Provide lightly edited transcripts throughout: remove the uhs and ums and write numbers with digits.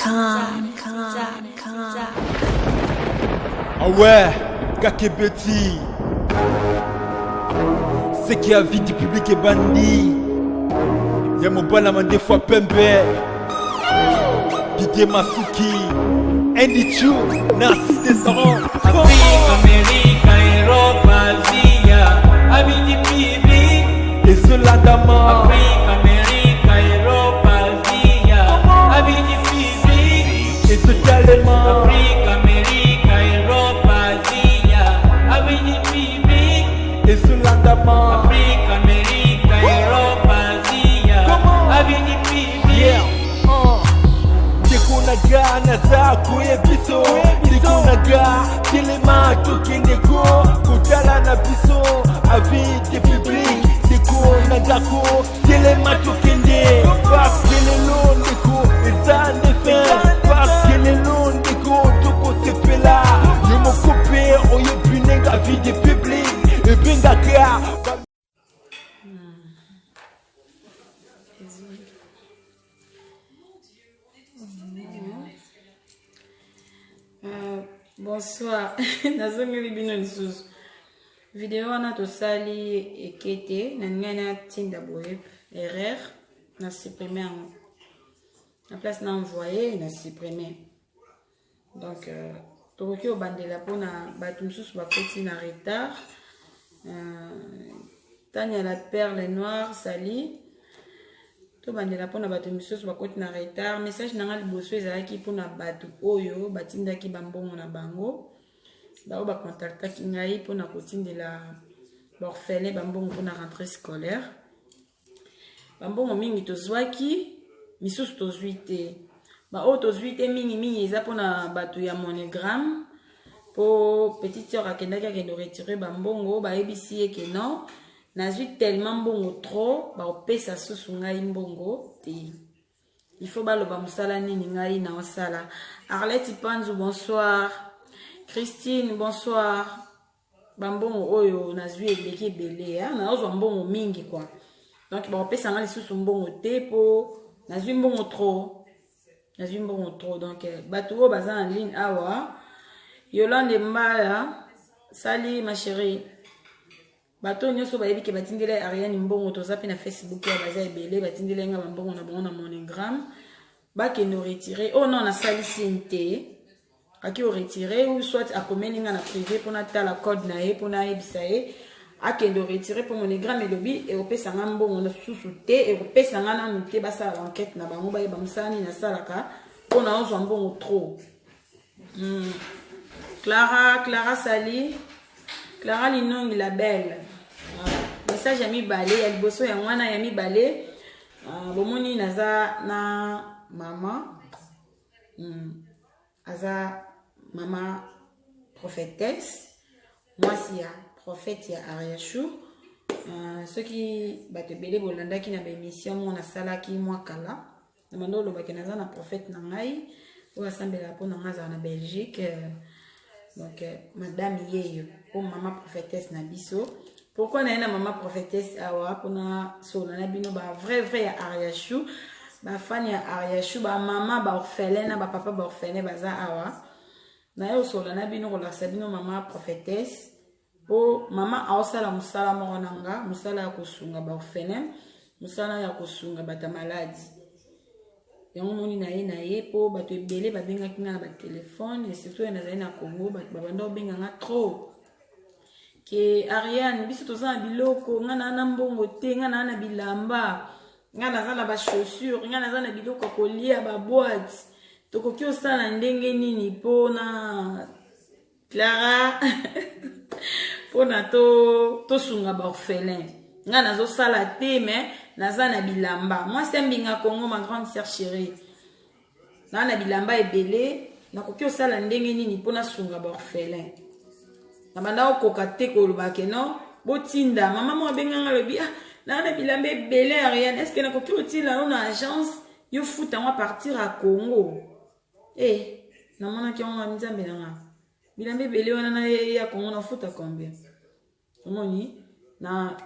Ah ouais, Kakebeti. C'est qui a vie du public et bandit. Y'a mon bon des fois Pembe. Didier Masuki. Andy Chou, Narcisse Descendant. Afrique, Amérique, Europe, Asie, amis du public. Et cela d'Ama. Afrique, Amérique, Europe, Asie, amis du public. Et ce tellement. Afrique, Amérique, Europe, Asie, amis du public. Et cela d'Ama. Afrique, Amérique, Europe, Asie, amis du public. Yeah. Naga naza kuye biso Diko naga kilema tukindeko Kutala na biso avis de public Diko nagako kilema tukinde Parce que les longs deko eza nefin Parce que les longs deko toko sepela Yemo kope oye binenga avis de public Et binga kya Bonsoir. Nazongeli bino lisusu. Video wana tosali ekete na ngana tinda boye erreur na supprimer na place na envoyer na supprimer. Donc tokoki obandela pona batu mususu bakoti na retard. Tania la perle noire sali. To bandela pona batu misusu bakoti na retard. Message nanga liboso ezalaki pona batu oyo batindaki bambongo na bango. Bao ba contactaki ngai pona kotindela orphelin bambongo pona rentrée scolaire. Bambongo mingi tozwaki misusu tozwi te. Ba o tozwi te mingi eza pona batu ya monogramme. Po petite sœur akendaki akendo retirer bambongo ba ebisi eke non. Nazui tellement bongo trop, ba opesa susu ngai mbongo te. Il faut baloba musala nini ngai na osala. Arlette Panzu, bonsoir. Christine, bonsoir. Bambongo oyo nazui eleki ebele ya, na ozwa mbongo mingi quoi. Donc ba opesa ngai susu mbongo te po nazui mbongo trop. Nazui mbongo trop donc batu o baza en ligne awa. Yolande Mbala, salut ma chérie. Bato nyoso bayebi ke batindele Ariane mbongo tozapi na Facebook ya baza ebele batindele nga mbongo na bongo na monogramme ba ke no retirer oh non na salisi nte aki o retirer ou soit akomeli nga na privé pona tala code na ye pona ebisa ye ake ndo retirer pour monogramme elobi e opesa nga mbongo na susu te e opesa nga na nte basa enquête na bango ba yeba musani na salaka pona ozwa mbongo trop. Clara Sali Clara Linong la belle. Message Yami Balé, ya liboso ya mwana Yami Balé. Bomoni naza na mama. Aza mama prophétesse. Moi si ya prophète ya Ariachou. Ceux qui bate belé bolanda ki na ba émission mona sala ki moi kala. Namando lo ba naza na prophète na ngai. O asambela po na ngaza na Belgique. Donc madame yeyo pour maman prophétesse na biso. Pourquoi na maman prophétesse awa pona solo na bino ba vrai ya Ariachou ba fan ya Ariachou ba maman ba orphelin na ba papa ba orphelin baza awa na yo solo na bino ko la sabino maman prophétesse po maman aosala musala mo nanga musala ya kosunga ba orphelin musala ya kosunga bata maladi. Yango moni na ye po bato ebele babengaki nga na ba téléphone et surtout na zali na Congo bato babanda obenga nga trop ke Ariane biso toza na biloko nga na mbongo te nga na bilamba nga naza na ba chaussures nga naza na biloko kolia ba boîte tokoki osala ndenge nini pona Clara pona to sunga ba orphelin nga nazo sala te mais naza na bilamba. Moi c'est mbinga Congo ma grande sœur chérie. Na bilamba ebele na koki osala ndenge nini pona sunga ba orphelin. Na banda okoka te koloba ke non botinda mama mo benganga lobi na bilamba ebele Ariane est-ce que na koki otila na agence yo futa moi partir à Congo. Na mona ki on nzambe na bilamba ebele wana na ya Congo na futa combien? Omoni na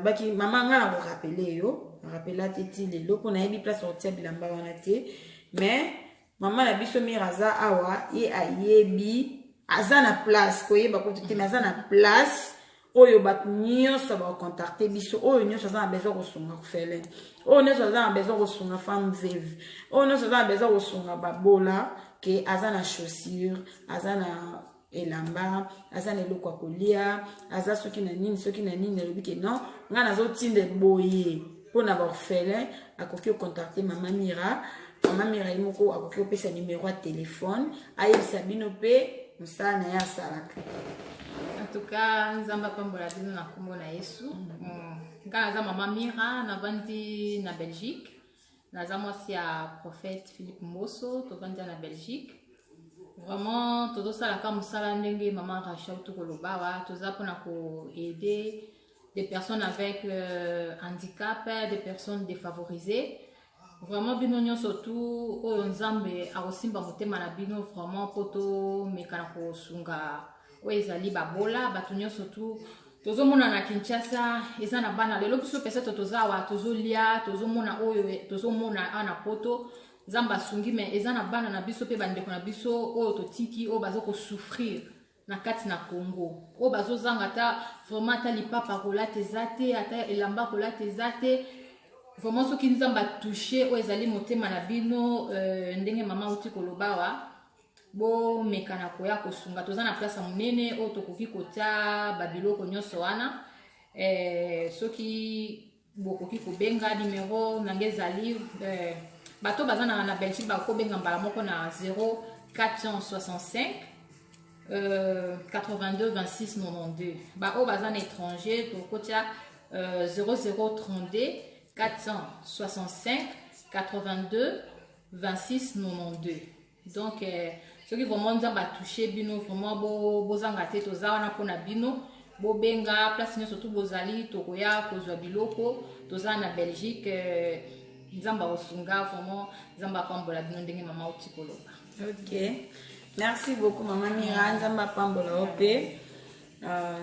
baki maman nga na ko rappeler yo rappela teti lelo pour na yebi place sortir bilamba wana te mais maman na biso miraza awa ye ayebi aza na place koyeba ko te mais aza na place oyo bato nyonso ba contacter biso oyo nyonso aza na besoin kosunga orphelin oyo nyonso aza na besoin kosunga femme veuve oyo nyonso aza na besoin kosunga babola ke aza na chaussure aza na elamba aza na eloko ya kolia aza soki na nini alobi ke non nga nazotinda boye mpona baorphelin akoki ocontacter mama Mira ye moko akoki opesa numero ya telefone ayebisa bino mpe mosala na ye asalaka. En tout cas, nzamba pambola bino na kombo na Yesu. Nga naza mama Mira navandi na Belgique. Naza mwasi ya prophète Philippe Mbosso tovandi na Belgique. Vraiment tozosalaka mosala ndenge mama Rachel tukoloba toza pona ko aider des personnes avec handicap, des personnes défavorisées. Vraiment bino nyonso tu oyo nzambe akosimba motema na bino vraiment poto mekana ko sunga oyo ezali babola bato nyonso tu tozomona na Kinshasa eza na bana lelo biso pesa tozawa tozolia tozomona oyo tozomona ana poto nzambe asungi mais eza na bana na biso pe bandeko na biso oyo totiki oyo bazoko souffrir na kati na Congo oyo bazozanga ta vraiment ta lipapa kolate zate ata elamba kolate zate. Vraiment ce qui nous a touché oyo ezali motema na bino ndenge mama uti kolobawa bo mekana koya kosunga toza na place monene oyo tokoki kota babiloko nyonso wana soki bokoki kobenga numero nange ezali bato baza na Belgique bakobenga mbala moko na 0465 82 26 92 ba oyo baza na étranger tokotia 0032 465 82 26 92. Donc ce qui vraiment nous a touché bino vraiment bozanga te toza na pona bino bo benga place surtout bozali tokoya kozwa biloko toza na Belgique nzamba osunga vraiment nzamba pambola bino ndenge mama uti koloba. OK. Merci beaucoup mama Mira nzamba pambola ope.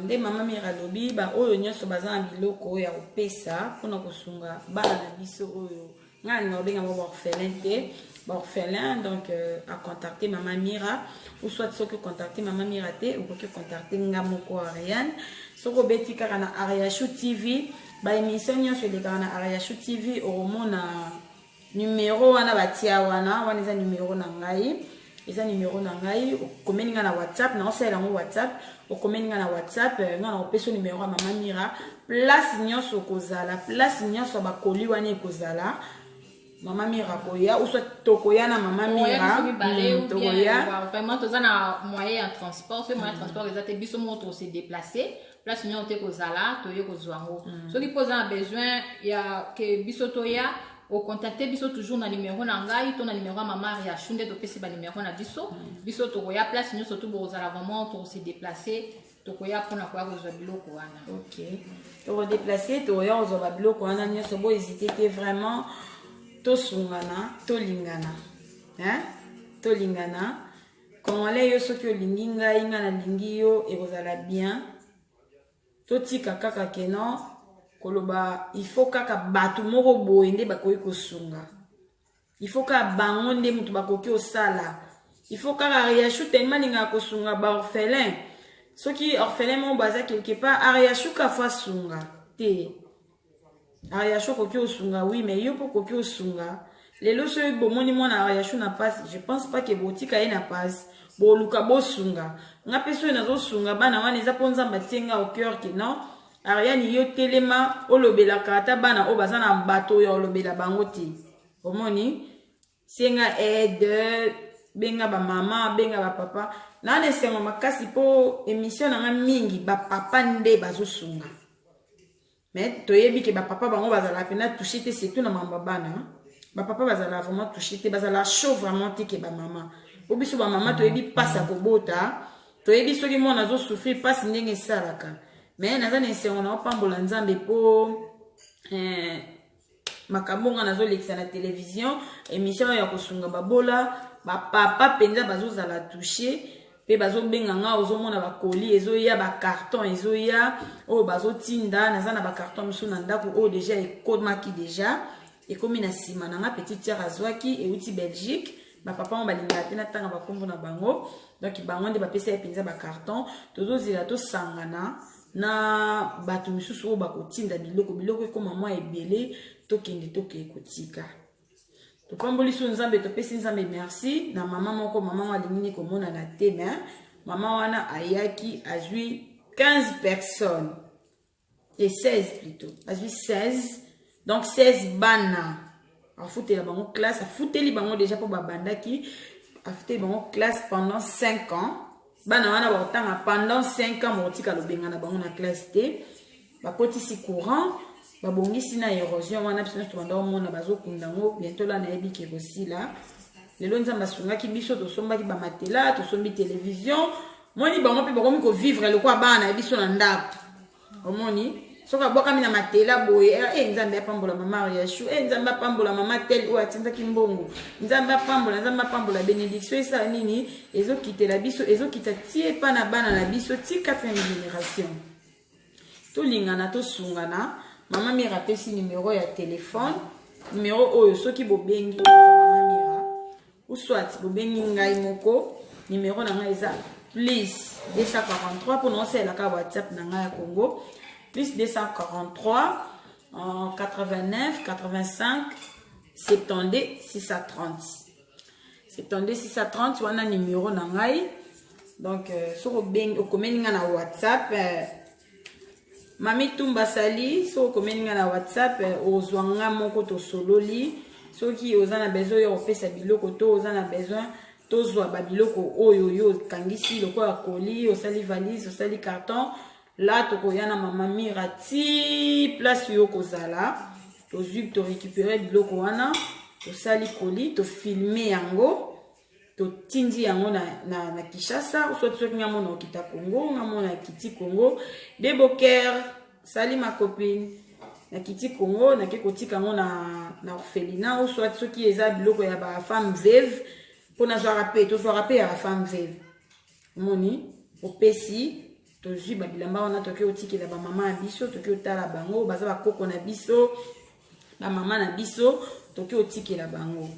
Nde mama Mira lobi ba oyo nyonso baza na biloko ya opesa pona kosunga bana na biso oyo ngani na obenga mo orphelin te orphelin donc à contacter mama Mira ou soit soki contacter mama Mira te ou koki contacter nga moko Ariane soko beti kaka na Ariashu TV ba émission nyonso eleka na Ariashu TV omona numéro wana batia wana eza numéro na ngai eza numéro na ngai okomeni nga na WhatsApp na osala ngo WhatsApp okomeni nga na WhatsApp nga na opeso numéro ya mama Mira place nyonso kozala place nyonso bakoli wana ekozala mama Mira koya ou soit tokoya na mama Mira tokoya vraiment toza na moyen de transport ce moyen de transport ezate biso moto se déplacer place nyonso te kozala toye kozwango soki poza besoin ya ke biso toya au contacter biso toujours na numéro na ngai to na numéro ya mama Rachel nde topesi ba numéro na biso biso tokoya place nyonso to bozala vraiment to se déplacer tokoya pona koya kozwa biloko wana. OK. To déplacer tokoya kozwa biloko wana nyonso bo hésiter te vraiment to sungana to lingana to lingana congolais yo soki olingi ngai nga na lingi yo ekozala bien to tika kaka keno koloba il faut kaka batu moko boye nde bakoki kosunga il faut ka bango nde mutu bakoki osala il faut kaka Ariashu tellement ninga kosunga ba orphelin soki orphelin mo baza quelque part Ariashu ka fa sunga te Ariashu koki osunga oui mais yo po koki osunga lelo so bomoni mona Ariashu na passe je pense pas que botika ye na passe bo luka bo sunga nga peso na zo sunga bana wana eza ponza mbatenga au cœur que non Ariane yo telema olobela kata bana o bazana bato yo olobela bango te omoni senga aide benga ba mama benga ba papa na ne senga makasi po émission na mingi ba papa nde bazosunga mais toyebi ke ba papa bango bazala pena toucher te c'est tout na mamba bana ba papa bazala vraiment toucher te bazala chaud vraiment te ke ba mama obiso ba mama toyebi pasa kobota toyebi soki mona zo souffrir passe ndenge salaka mais naza nesengo na opambola nzambe po makabonga nazo lekisa na télévision émission ya kosunga babola ba papa penza bazozala toucher pe bazobenga nga ozomona bakoli ezoya ba carton ezoya o bazotinda naza na ba carton misu na ndako o déjà ekomaki déjà ekomi na sima na nga petite sœur azwaki euti Belgique papa on balinga te na tanga ba kombo na bango donc bango nde ba pesa ya penza ba carton tozo zila to sangana na batu misusu o ba kotinda biloko ekoma mwa ebele to kende to ke kotika to pamboli so nzambe to pesi nzambe merci na mama moko mama wa lingini komona na teme mama wana ayaki azui 15 personnes et 16 plutôt azui 16 donc 16 bana a fouté la bango classe a fouté li bango déjà pour babandaki a fouté bango classe pendant 5 ans bana wana ba otanga pendant 5 ans motika lobenga na bango na classe T ba kotisi courant ba bongisi na érosion wana biso to banda mona bazokunda ngo bientôt la na ebiki kosila lelo nzamba sungaki biso to sombaki ba matela to sombi télévision moni bango pe bakomi ko vivre le kwa bana biso na ndako omoni soka boka mina matela boye nzambe apambola mama Yashu nzambe apambola mama tel ou atinda kimbongo nzambe apambola bénédiction esa nini ezokitela biso ezokita tie pa na bana na biso ti 4e génération to lingana to sungana mama Mira pesi numéro ya téléphone numéro oyo soki bobengi mama Mira ou soit bobengi ngai moko numéro na ngai eza plus 243 pour non c'est la ka WhatsApp na ngai ya Congo plus 243 89 85 72 630 72 630 wana numéro na ngai donc sur beng okomeninga na WhatsApp Mami Tumba Sali so okomeninga na WhatsApp ozwanga moko to sololi soki ozana besoin yo opesa biloko to ozana besoin tozwa ba biloko oyo yo kangisi loko ya colis osali valise osali carton là tokoyana mama Mira ti place yo kozala tozwi to récupérer biloko wana tosali colis to filmer yango to tindi yango na Kinshasa soit soki ngamo na okita Congo ngamo na kiti Congo Deboker sali ma copine na kiti Congo na ke kotika ngo na orphelinat ou soit soki eza biloko ya ba femme veuve pona zo rapé to zo rapé ya femme veuve moni opesi tozwi ba bilamba wana toke otikela ba mama na biso toke otala bango baza ba koko na biso ba mama na biso toke otikela bango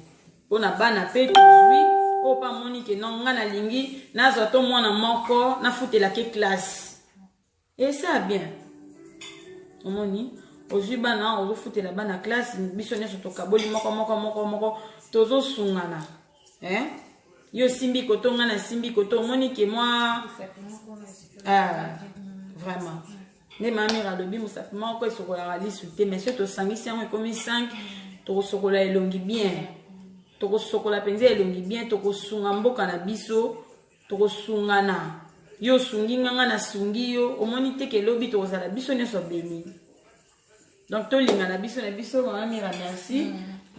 pona bana pe tozwi o pa moni ke non nga na lingi nazo to mwana moko na futela ke classe et ça bien omoni ozwi bana ozo futela bana classe biso nyeso to kaboli moko tozo sungana yo simbi koto nga na simbi koto omoni ke moi vraiment ne mamira lobi musapima ko esokola lisuté mais ce to sangisi yango ekomi 5 to sokola elongi bien to sokola penza elongi bien to kosunga mboka na biso to kosungana yo sungi nga na sungi yo omoni te ke lobi to kozala biso nyeso beni donc to linga na biso mamira merci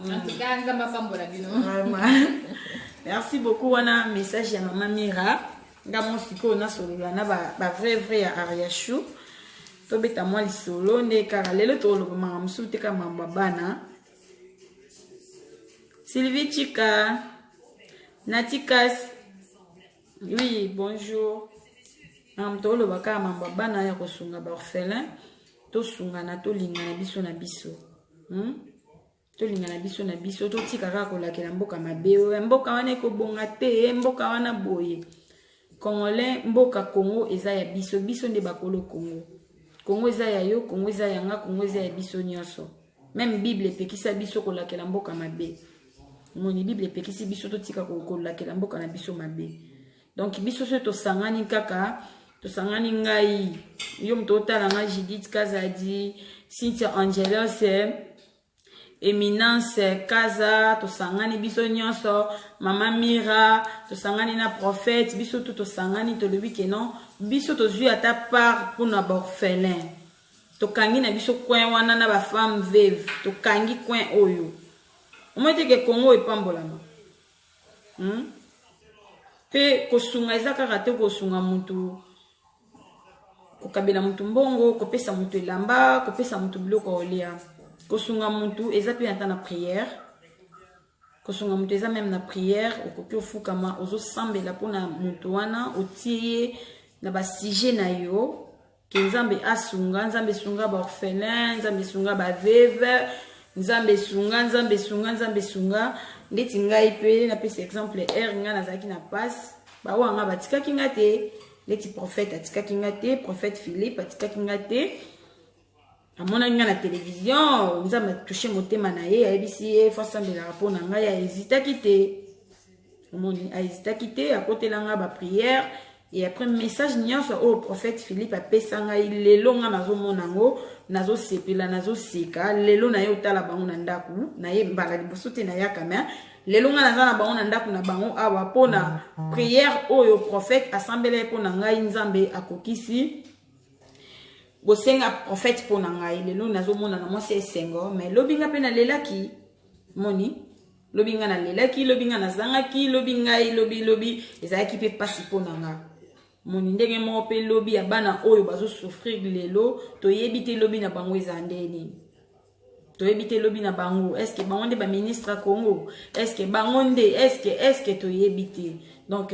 en tout cas nzamba pambola bino vraiment merci beaucoup wana message ya mama Mira ngamo siko na solola na ba vrai ya Ariashu to beta moi lisolo nde kaka lelo to lo mama musu te ka mamba bana Sylvie Chika Natikas oui bonjour am to lo baka mamba bana ya kosunga ba orphelin to sunga na to linga na biso to linga na biso to tika kaka kolakela mboka mabe mboka wana ekobonga te mboka wana boye Congolais mboka Congo eza ya biso nde bakolo Congo eza ya yo Congo eza yanga Congo eza ya biso nyonso même Bible pekisa biso kolakela mboka mabe moni Bible pekisi biso to tika kolakela mboka na biso mabe donc biso so to sangani kaka to sangani ngai yo mto otala nga Judith Kazadi Cynthia Angelos Eminence Kaza to sangani biso nyonso mama Mira to sangani na prophète biso to sangani to lebi ke non biso to zui ata part pour na orphelin to kangi na biso coin wana na ba femme veuve to kangi coin oyo omete ke Congo epambolama pe kosunga eza kaka te kosunga mutu kokabela mutu mbongo kopesa mutu elamba kopesa mutu biloko olia kosunga mutu eza pe ata na prière kosunga mutu eza même na prière okoki ofukama ozosambela mpona mutu wana otie na basujet na yo ke nzambe asunga nzambe sunga ba orphelin nzambe sunga ba veuve nzambe sunga ndeti ngai pe na pesa exemple nga nazalaki na passe bawanga batikaki nga te ndeti prophète atikaki nga te prophète Philippe atikaki nga te amonaki nga na télévision nzambe touché motema na ye ayebisi ye fo asambelaka mpo na ngai ahésitaki te omoni ahésitaki te akotelanga baprière et après message nyonso oyo prophète Philippe apesa ngai lelo nga nazomona yango nazosepela nazoseka lelo na ye otala bango na ndaku na ye mbala liboso te nayaka me lelo nga naza na bango na ndaku na bango awa mpona prière oyo prophète asambela mpo na ngai nzambe akokisi bosenga prophète mpo na ngai lelo nazomona na mwasi esengo mais lobinga mpe nalelaki moni lobinga nalelaki lobinga nazangaki lobingai lobi ezalaki mpe pasi mpo na nga moni ndenge moko mpe lobi ya bana oyo bazosouffrir lelo toyebi te lobi na bango eza ndeni toyebi te lobi na bango eske bango nde baministre ya Congo eske bango nde eske toyebi te donc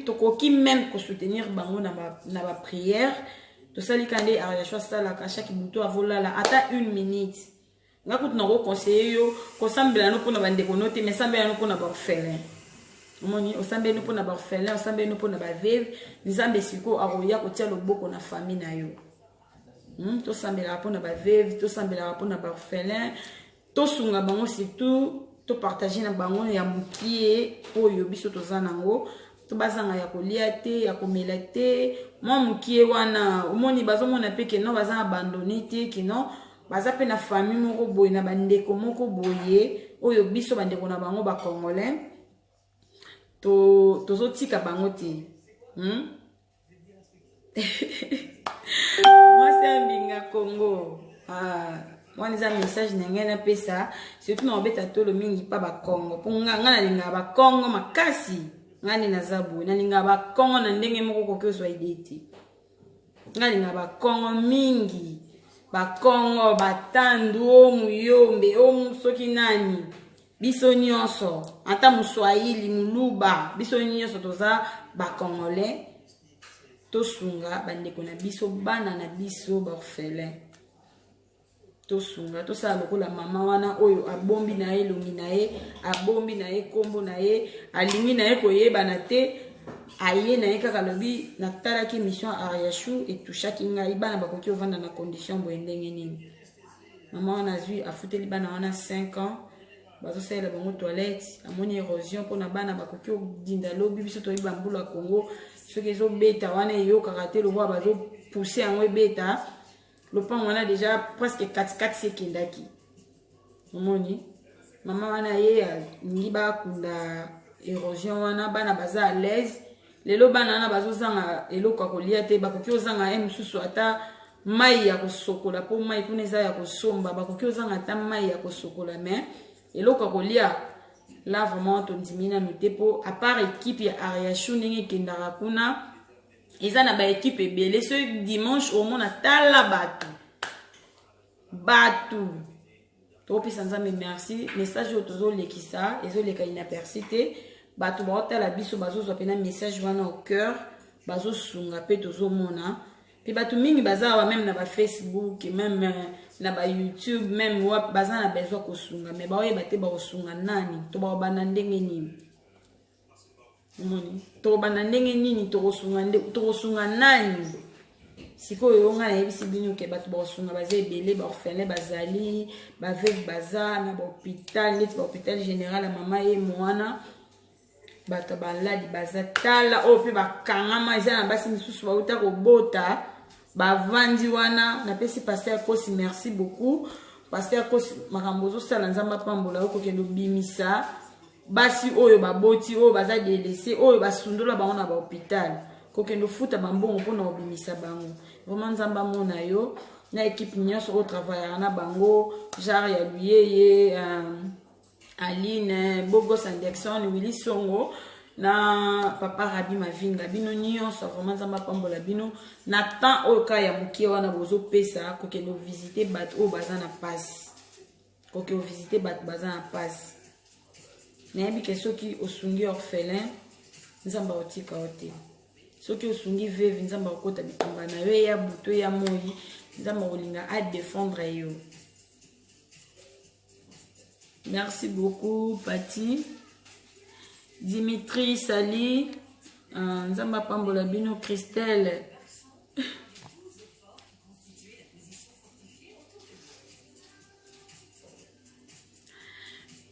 tokoki même kosoutenir bango na baprière tosalika nde Ariachou asalaka chaque buto avolala ata 1 minute nga kutu na koconseiller yo kosambela no mpona bandeko no te mais sambela no mpona baorphelin omoni osambeli no mpona baorphelin osambeli no mpona baveve nzambe sikoyo akoya kotia loboko na famille na yo tosambelaka mpona baveve tosambelaka mpona baorphelin tosunga bango surtout topartage na bango ya mokie oyo biso toza nango tobazanga ya kolia te ya komela te mwa mokie wana omoni bazomona mpe keno baza abandone te keno baza mpe na famille moko boye na bandeko moko boye oyo biso bandeko na bango bakongolais tozotika bango te mwasi ambinga Congo wana eza message na ngai napesa surtout na obeta tolo mingi pa bakongo mpo nga nalingaka bakongo makasi ngani naza boye nalingaka bakongo na ndenge moko koki ozwa ide te nalingaka bakongo mingi bakongo batandu o muyombe o soki nani biso nyonso ata muswahili muluba biso nyonso toza bakongolais tosunga bandeko na biso bana na biso baorphelin tosunga tosala lokola mama wana oyo abombi na ye elongi na ye abombi na ye kombo na ye alingi na ye koyebana te aye na ye kaka lobi natalaki mission Ariachou etushaki ngai bana bakoki ovanda na condition boye ndenge nini mama wana azwi afuteli bana wana 5 ans bazosalela bango toilette amoni érosion mpona bana bakoki odinda lobi biso toyebi bambula ya Congo soki ezobeta wana eyokaka te lokola bazopousse yango ebeta lopango wana déjà presque 4 sekendaki omoni mama wana ye alingi bakunda érosion wana bana baza à l'aise lelo bana wana bazozanga eloko ya kolia te bakoki ozanga ye mosusu ata mai ya kosokola mpo mai kuna eza ya kosomba bakoki ozanga ata mai ya kosokola mais eloko ya kolia là vraiment tondimi nanu te mpo à part équipe ya Ariachou ndenge ekendaka kuna eza na baéquipe ebele so dimanche omona tala bato topesa nzambe merci message oyo tozolekisa ezoleka inaperçu te bato baotala biso bazozwa pena message wana au cœur bazosunga mpe tozomona mpe bato mingi baza awa même na bafacebook même na bayoutube même wap baza na besoin kosunga mais baoyeba te bakosunga nani to baobanda ndenge nini omoni tokobanda ndenge nini tokosunga nani sikoyo nga nayebisi bino ke bato bakosunga baza ebele baorphelin bazali baveve baza na bahôpital neti bahôpital général ya mama ye mwana bato baladi baza tala oyo mpe bakangama eza na basi misusu bauta kobota bavandi wana napesi paster Kosi merci beaucoup paster Kosi makambo ozosala nzambe apambola oyo kokende obimisa basi oyo baboti oyo baza delese oyo basundola bango na bahôpital kokende ofuta bambongo mpona obimisa bango vraiment nzambe amona yo na équipe nyonso oyo travaillaka na bango genre ya luyeye Aline Bogos Anderson Willy Songo na papa Rabi Mavinga bino nyonso vraiment nzambe apambola bino na temps oyo ka ya mokie wana bozopesa kokende ovisite bato oyo baza na pasi koke ovisite bato baza na pasi nayebi ke soki osungi orphelin nzambe akotika yo te soki osungi veve nzambe akokota bitumba na yo ya buto ya moi nzambe akolinga adéfendre yo. Merci beaucoup Pati. Dimitri Sali, Nzamba Pambola Bino Christelle.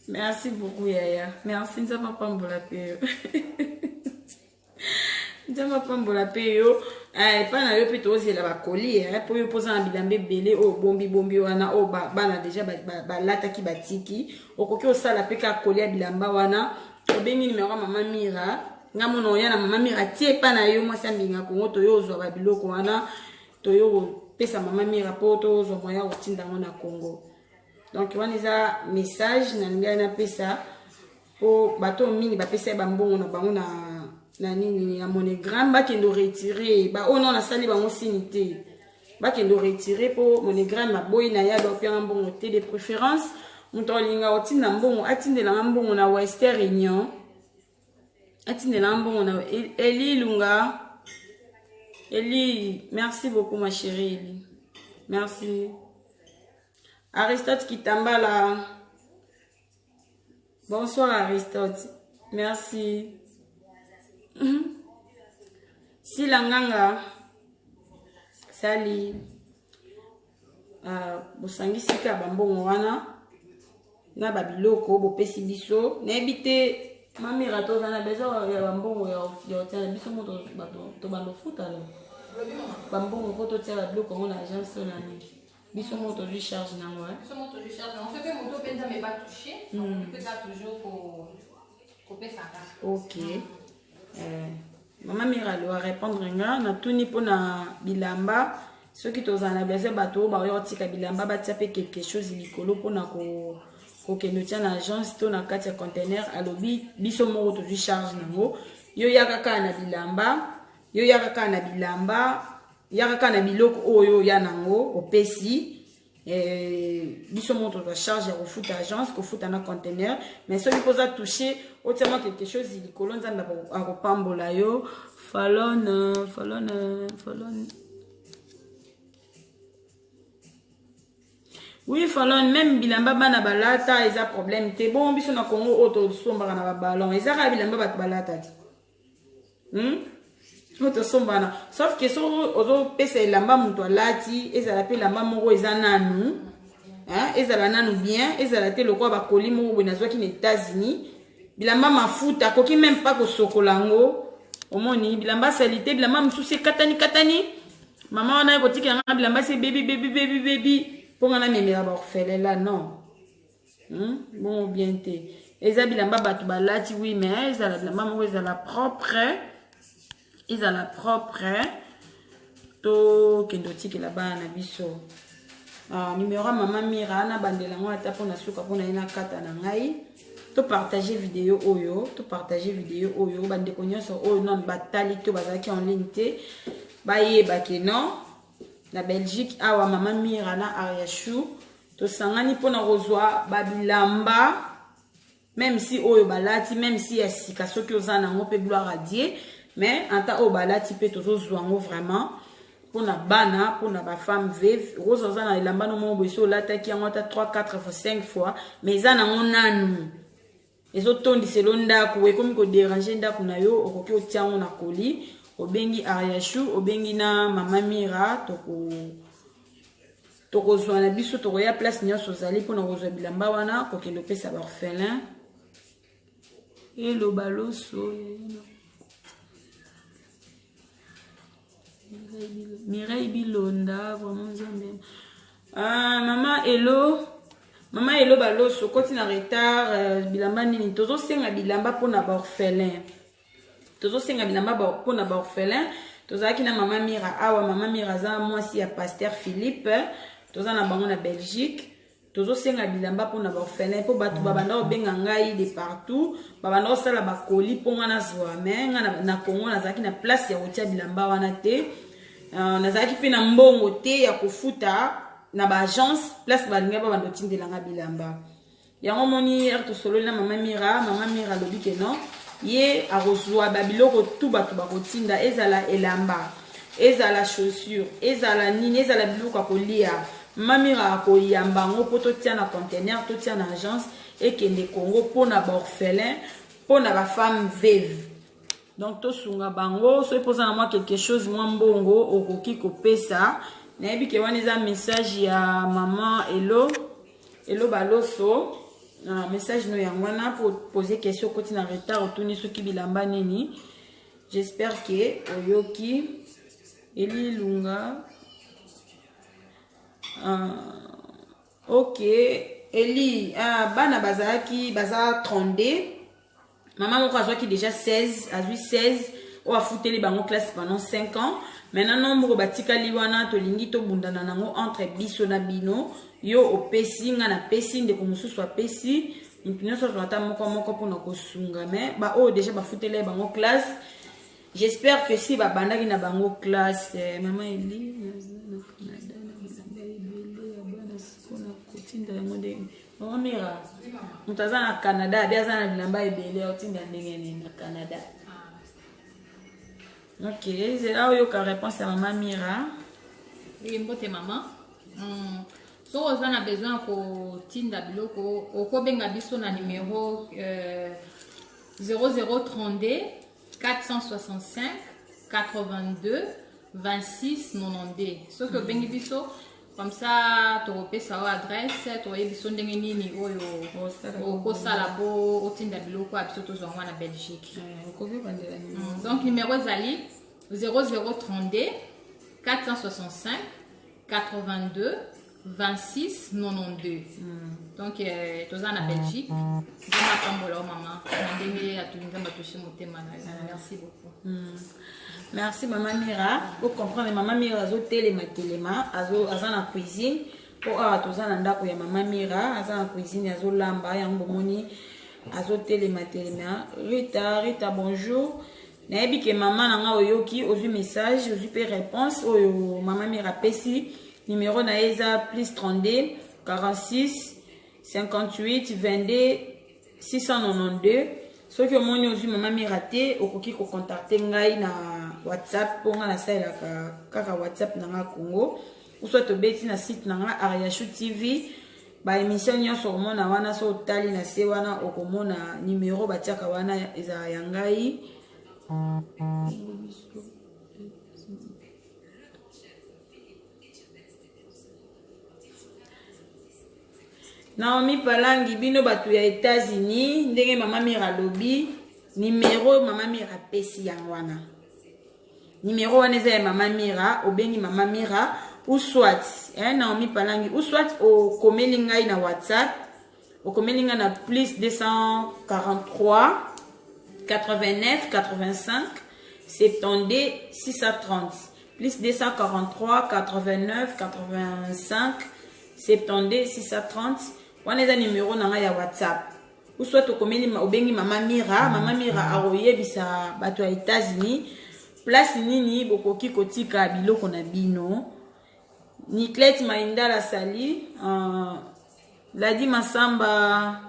Merci beaucoup Yaya. Merci Nzamba Pambola Peyo. Nzamba Pambola Peyo. Pas na yo plutôt c'est la bakoli pour yo poser un bilambe belé au bombi wana o bana déjà ba lata ki batiki okoki osala pe ka kolia bilamba wana obengi numéro maman Mira ngamo no yana maman Mira tie pa na yo mwasi mbinga ko to yo zo ba biloko wana to yo pesa maman Mira po to zo moya otinda na Congo. Donc wana eza message na ngai na pesa po bato mingi ba pesa ba mbongo na bango na nini ya monogramme ba kendo retirer ba ono na sali ba mosinité ba kendo retirer po monogramme ba boy na ya ba pia mbongo te de préférence mutolinga otinda mbongo atindela mbongo na Western Union atindela mbongo na Eli Lunga Eli. Merci beaucoup ma chérie Eli, merci. Aristote Kitambala, bonsoir Aristote, merci. Silanganga Sali bosangisi ka bambongo wana na babiloko bopesi biso na ebite mamira to na bezo ya bambongo ya tena biso moto to bando futa la bambongo ko to tela biloko ngona agence na ni biso moto du charge na moi biso moto du charge on fait que moto penza mais pas touché on peut ça toujours pour pesa ka. OK. Maman Mira doit répondre na tuni pona bilamba ceux qui tozana besoin bato ba yotika bilamba batia pe quelque chose likolo pona ko kendo tia na agence to na kati ya container alobi biso moko to du charge nango yo yakaka na bilamba yo yakaka na bilamba yakaka na biloko oyo ya nango opesi biso moto to charge ya kofuta agence kofuta na container mais ceux qui posa toucher autrement quelque chose likolo nzamba akopambola yo Fallon oui Fallon même bilamba bana balata eza problème te bon biso na Congo auto somba na ba ballon eza ka bilamba bat balata auto somba na sauf que so ozo pesa lamba muto alati eza pe lamba moko eza nanu ezala nanu bien ezala te lokwa ba koli moko bwe nazwaki na États-Unis bilamba mafuta koki même pas ko sokolango omoni bilamba salité bilamba msusi katani maman wana ekotika nga bilamba se baby ponga na memela ba orphelin là non bon bien te eza bilamba batu balati oui mais ezala bilamba moko ezala propre to kendo tikela bana biso numéro maman Mira na bandela ngo ata pona suka pona ina kata na ngai to partager vidéo oyo bande konyoso oyo non batali to bazaki en ligne te baye bakeno na Belgique awa maman Mira na Ariachou to sangani pona rozwa babilamba même si oyo balati même si ya sika soki ozana ngo pe gloire à Dieu mais anta o balati pe tozo zwango vraiment pona bana pona ba femme veuve rozo zana ilamba no mo boso lataki yango ata 3 4 fois 5 fois mais zana ngo nanu ezo tondi selonda ko ekomi ko déranger ndako na yo okoki otiango na koli obengi Ariachou obengi na maman Mira toko zwana biso toko ya place nyoso zali pona kozwa bilamba wana ko kendo pesa ba orphelin et le baloso Mireille Bilonda vraiment zambé maman Hello baloso koti na retard bilamba nini tozo senga bilamba pona ba orphelin tozaki na maman Mira awa maman Mira za mwasi ya pasteur Philippe toza na bango na Belgique tozo senga bilamba pona ba orphelin po batu babanda obenga ngai de partout babanda osala ba koli ponga na zwa menga na Congo nazaki na place ya otia bilamba wana te nazaki pe na mbongo te ya kofuta na ba agence place balinga ba bando tindelanga bilamba yango moni to solo na maman Mira lobi ke non ye arozwa babiloko tout batu bakotinda ezala elamba ezala chaussure ezala nini ezala biloko kolia mamira koyamba ngo poto tia na container to tia na agence ekende Congo pona ba orphelin pour la femme veuve. Donc to sunga bango so pose na moi quelque chose moi mbongo okoki kopesa na yebi ke wana eza message ya maman Hello baloso message no yangwana pour poser question koti na retard otuni soki bilamba nini. J'espère que oyoki Eli Lunga ok Eli bana bazaki baza 32. Maman moko azwaki déjà 16, azwi 16 o afuteli bango classe pendant 5 ans. Maintenant nombre batikali wana tolingi to bundana nango entre biso na bino yo opesi nga na pesi ndeko mosusu apesi mpino so ata moko pona kosunga mais ba o déjà bafuteli bango classe. J'espère que si babandaki na bango classe maman Eli na Canada na bilamba ebele ya bana sikona kotinda yango ndenge maman Mira mutaza na Canada biaza na bilamba ebele otinda ndenge nini na Canada. Ok, c'est là où il y a une réponse à maman Mira. Oui, mbote maman. So on a besoin ko tinda biloko okobenga biso na numéro 0032 465 82 26 92. So que bengi biso comme ça tu repères sa adresse, tu repères son ndenge nini oyo ko sala bo otinda biloko a biso to zonga na Belgique. Donc numéro zali 0032 465 82 26 92. Donc tu es en Belgique. Merci beaucoup. Merci maman Mira. Pour comprendre maman Mira azo téléma azo na cuisine pour toza na ndako ya maman Mira azo na cuisine azo lamba yango moni azo téléma. Rita bonjour. Nayebi ke maman nanga oyoki ozu message ozu pe réponse oyo maman Mira pesi numéro na eza plus 32 46 58 22 692. Ce que mon ozu maman Mira te okoki ko contacter ngai na WhatsApp pour nga sala kaka WhatsApp nanga Congo ou soit to beti na site nanga Ariashu TV ba émission nyonso mona wana so tali na se wana okomona numéro batiaka wana eza yangai. Naomi Palangi bino batu ya États-Unis ndenge maman Mira lobi numéro maman Mira pesi yangwana numéro wana eza ya maman Mira obengi maman Mira ou soit Naomi Palangi ou soit o komeli ngai na WhatsApp o komeli ngai na plus 243 89 85 72 630 plus 243 89 85 72 630. Wana eza numéro nanga ya WhatsApp ou soit okomeli obengi maman Mira aroyebisa bato ya États-Unis place nini bokoki kotika biloko na bino. Niklet Maindala Sali Ladi Masamba.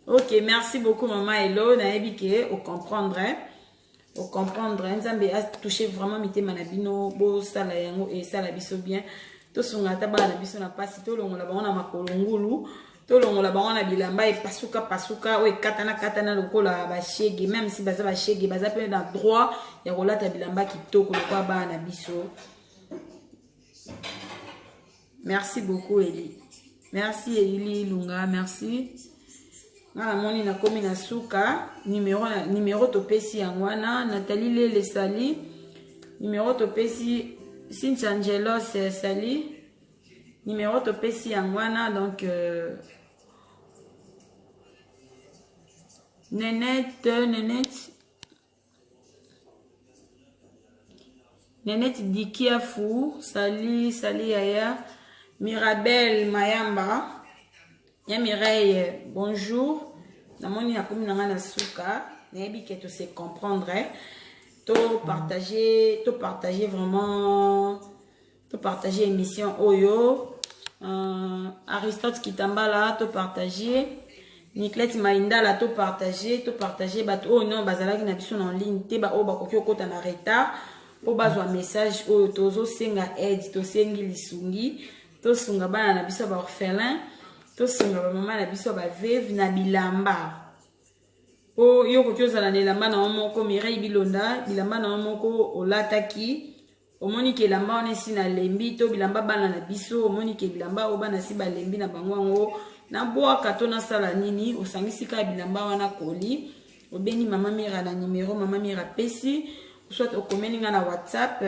Ok, merci beaucoup maman Hello nayebi ke o comprendre nzambe a touché vraiment mité manabino bo sala yango et sala biso bien. To sunga ta bana biso na pasi to longola bango na makolongulu to longola bango na bilamba e pasuka o katana lokola ba shege même si baza ba shege baza pe na droit ya kolata bilamba kitoko lokwa bana biso. Merci beaucoup Eli. Merci Eli Lunga, merci. Na moni na komi na suka numéro to pesi yangwana Nathalie Lele Sali numéro to pesi Cynthia Angelo Sali numéro to pesi yangwana donc Nenette Dikiafu Sali Yaya Mirabel Mayamba ya Mireille bonjour namoni na komi nanga na suka nayebi ke to se comprendre to partager vraiment to partager émission oyo Aristote Kitambala to partager Niklet Maindala to partager bato oh non bazalaki na biso en ligne te ba o bakoki okota na retard po bazwa message oyo tozo senga aide to sengi lisungi to sunga bana na biso ba orphelin to sunga ba mama na biso ba veuve na bilamba o yo ko tozala na elamba na moko Mireille Bilonda bilamba na moko olataki omoni ke elamba wana esi na lembi to bilamba bana na biso omoni ke bilamba o bana si balembi na bango yango na bwaka to nasala nini osangisi ka bilamba wana koli obeni mama Mira na numéro mama Mira pesi soit okomeni nga na WhatsApp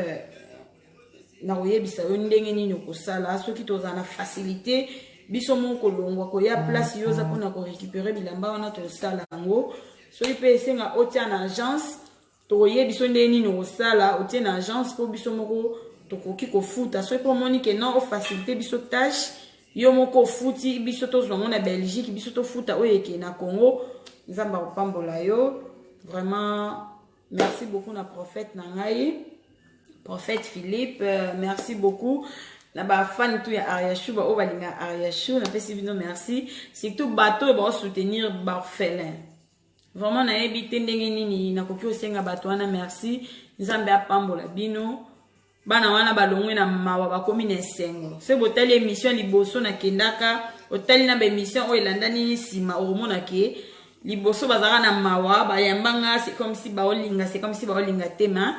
na koyebisa yo ndenge nini okosala soki toza na facilité biso moko longwa ko ya place yo za pona ko récupérer bilamba wana to sala yango soki pe esenga otia na agence to yebiso ndenge nini okosala otia na agence po biso moko tokoki kofuta soki po moni ke non o facilité biso tâche yo moko futi biso tozwa na Belgique biso to futa oyeke na Congo nzamba kopambola yo vraiment merci beaucoup na prophète na ngai prophète Philippe merci beaucoup na ba fan tout ya Ariachou ba o balinga Ariachou na pesi bino merci surtout bateau ba soutenir ba orphelin vraiment na ebité ndenge nini na koki osenga bato wana merci nzambe apambola bino bana wana balongwe na mawa bakomi na esengo se botali émission liboso na kendaka otali na ba émission o elandani sima omona ke liboso bazaka na mawa bayambanga c'est comme si baolinga tema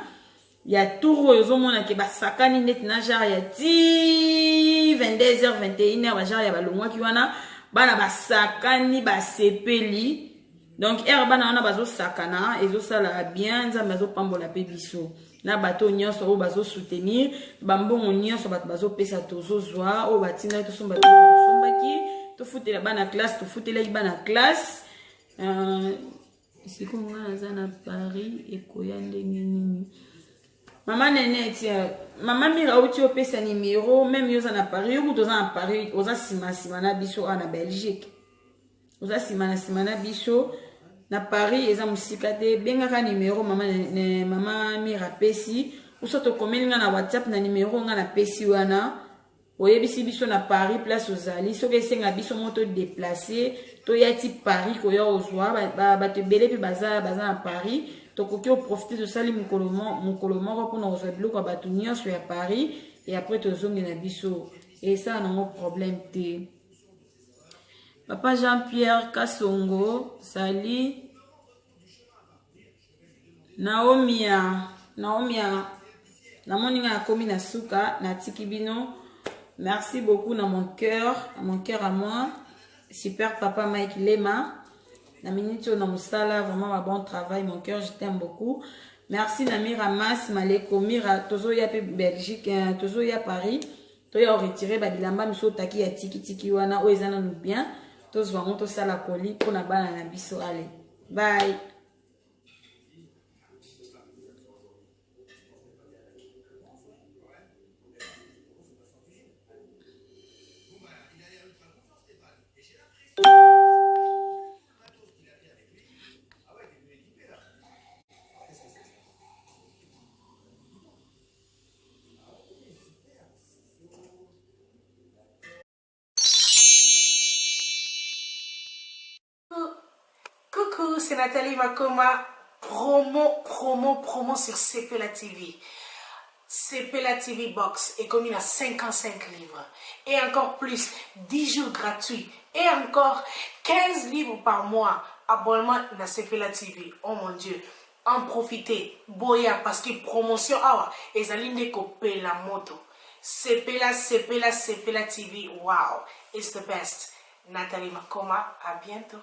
ya tour ozomona ke basakani net na genre ya 22h 21h ba genre ya balongwaki wana bana basakani basepeli donc bana wana bazosakana ezosala bien nzambe azopambola pe biso na bato nyonso o bazo soutenir bambongo nyonso bato bazopesa tozozwa o batina to somba tosombaki to futela bana classe to futela bana classe siko mwana za na Paris ekoya ndenge nini Maman Nene, tiens, maman Mira outi opesa numéro, même yoza na Paris, ou toza na Paris, oza simana biso na Belgique. Oza simana biso na Paris, eza musika te, bengaka numéro maman Mira pesi, ou soto komelinga na WhatsApp na numéro nga na pesi wana, oyebisi biso na Paris, place ozali, soki esenga biso moto déplacer, to yati Paris koya ozwa, bato belé pe baza na Paris, tokoki profiter de sali mukolo moko pour nous révéler quoi batunia sur Paris et après tozongi na biso et ça n'a pas problème te papa Jean-Pierre Kasongo sali Naomia na moninga komi na suka na tikibino merci beaucoup na mon cœur à moi super papa Mike Lema na minute na musala vraiment un bon travail mon cœur je t'aime beaucoup merci na Mira Mas Maleko Mira tozo ya pe Belgique tozo ya Paris to ya retirer ba bilamba miso taki ya tiki wana o ezana nous bien tozo va monto sala koli pona bana na biso allez bye. Coucou, c'est Nathalie Makoma, promo sur CPLA TV. CPLA TV Box est commis à 55 livres. Et encore plus, 10 jours gratuits. Et encore 15 livres par mois. Abonnement à CPLA TV. Oh mon Dieu. En profitez. Boya, parce que promotion, et ça l'inde coupé la moto. CPLA TV. Wow. It's the best. Nathalie Makoma, à bientôt.